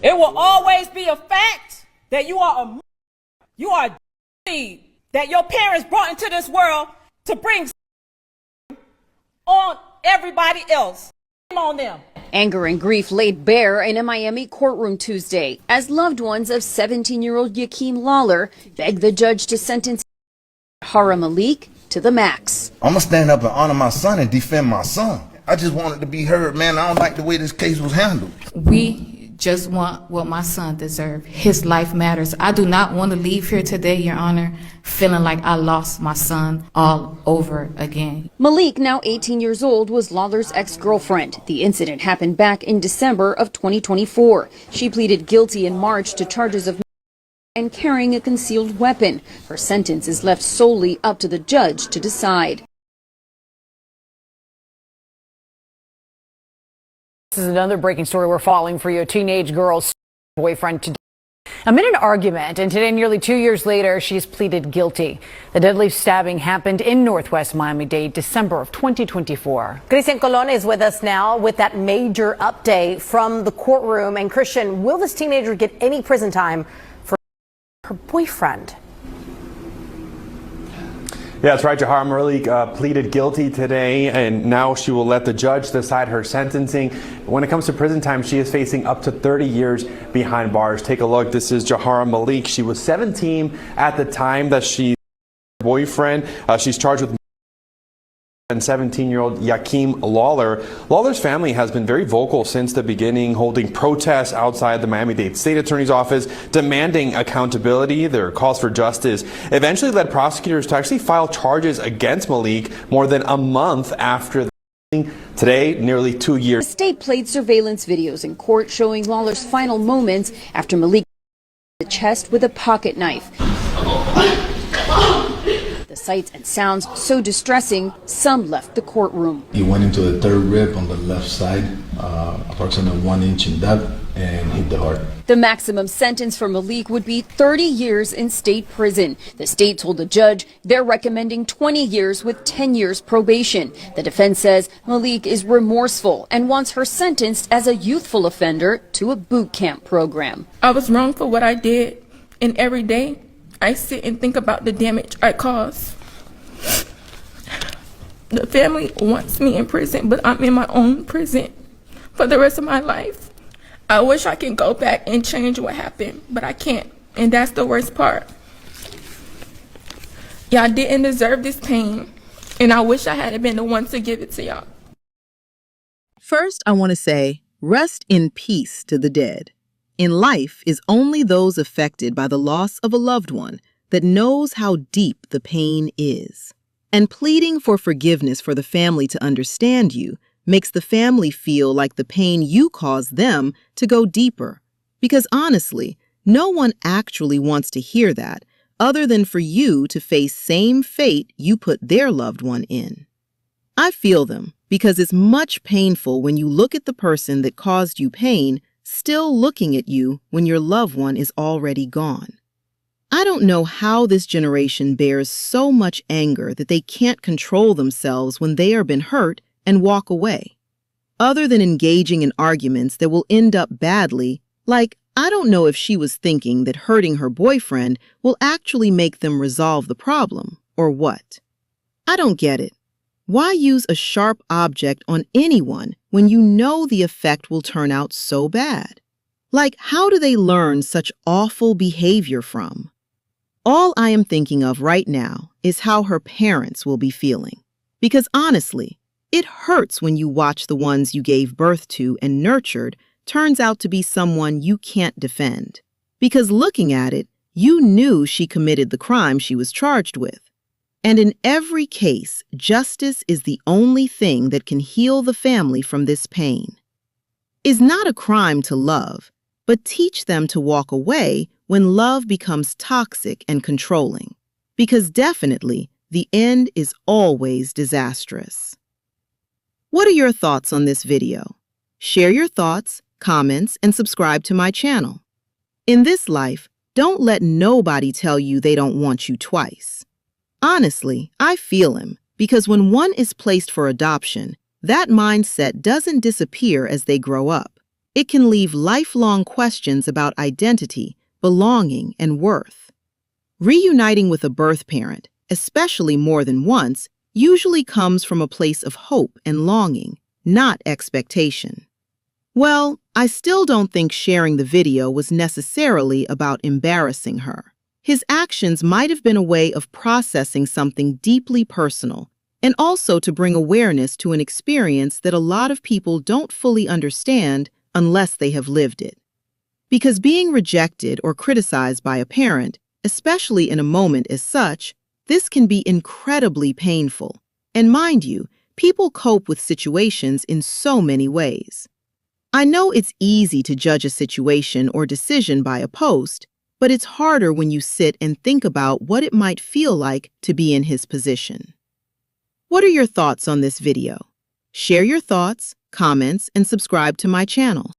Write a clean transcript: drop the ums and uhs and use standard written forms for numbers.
It will always be a fact that you are a seed that your parents brought into this world to bring on everybody else. Shame on them. Anger and grief laid bare in a Miami courtroom Tuesday as loved ones of 17-year-old Yakeem Lawler begged the judge to sentence Jahara Malik to the max. I'm gonna stand up and honor my son and defend my son. I just wanted to be heard, man. I don't like the way this case was handled. We just want what my son deserves. His life matters. I do not want to leave here today, Your Honor, feeling like I lost my son all over again. Malik, now 18 years old, was Lawler's ex-girlfriend. The incident happened back in December of 2024. She pleaded guilty in March to charges of and carrying a concealed weapon. Her sentence is left solely up to the judge to decide. This is another breaking story we're following for you. A teenage girl's boyfriend today amid an argument, and today, nearly 2 years later, she's pleaded guilty. The deadly stabbing happened in Northwest Miami-Dade, December of 2024. Christian Colon is with us now with that major update from the courtroom. And Christian, will this teenager get any prison time for her boyfriend? Yeah, that's right. Jahara Malik pleaded guilty today, and now she will let the judge decide her sentencing. When it comes to prison time, she is facing up to 30 years behind bars. Take a look. This is Jahara Malik. She was 17 at the time that she boyfriend. She's charged with and 17-year-old Yakeem Lawler. Lawler's family has been very vocal since the beginning, holding protests outside the Miami-Dade State Attorney's Office, demanding accountability. Their calls for justice eventually led prosecutors to actually file charges against Malik more than a month after the today, nearly 2 years. The state played surveillance videos in court showing Lawler's final moments after Malik hit the chest with a pocket knife. The sights and sounds so distressing, some left the courtroom. He went into the third rib on the left side, approximately 1 inch in depth, and hit the heart. The maximum sentence for Malik would be 30 years in state prison. The state told the judge they're recommending 20 years with 10 years probation. The defense says Malik is remorseful and wants her sentenced as a youthful offender to a boot camp program. I was wrong for what I did, and every day I sit and think about the damage I caused. The family wants me in prison, but I'm in my own prison for the rest of my life. I wish I could go back and change what happened, but I can't, and that's the worst part. Y'all didn't deserve this pain, and I wish I hadn't been the one to give it to y'all. First, I want to say, rest in peace to the dead. In life is only those affected by the loss of a loved one that knows how deep the pain is. And pleading for forgiveness for the family to understand you makes the family feel like the pain you caused them to go deeper. Because honestly, no one actually wants to hear that other than for you to face same fate you put their loved one in. I feel them because it's much painful when you look at the person that caused you pain still looking at you when your loved one is already gone. I don't know how this generation bears so much anger that they can't control themselves when they are been hurt and walk away. Other than engaging in arguments that will end up badly, like, I don't know if she was thinking that hurting her boyfriend will actually make them resolve the problem, or what. I don't get it. Why use a sharp object on anyone when you know the effect will turn out so bad? Like, how do they learn such awful behavior from? All I am thinking of right now is how her parents will be feeling. Because honestly, it hurts when you watch the ones you gave birth to and nurtured turns out to be someone you can't defend. Because looking at it, you knew she committed the crime she was charged with. And in every case, justice is the only thing that can heal the family from this pain. It's not a crime to love, but teach them to walk away when love becomes toxic and controlling. Because definitely, the end is always disastrous. What are your thoughts on this video? Share your thoughts, comments, and subscribe to my channel. In this life, don't let nobody tell you they don't want you twice. Honestly, I feel him, because when one is placed for adoption, that mindset doesn't disappear as they grow up. It can leave lifelong questions about identity, belonging, and worth. Reuniting with a birth parent, especially more than once, usually comes from a place of hope and longing, not expectation. Well, I still don't think sharing the video was necessarily about embarrassing her. His actions might have been a way of processing something deeply personal, and also to bring awareness to an experience that a lot of people don't fully understand unless they have lived it. Because being rejected or criticized by a parent, especially in a moment as such, this can be incredibly painful. And mind you, people cope with situations in so many ways. I know it's easy to judge a situation or decision by a post, but it's harder when you sit and think about what it might feel like to be in his position. What are your thoughts on this video? Share your thoughts, comments, and subscribe to my channel.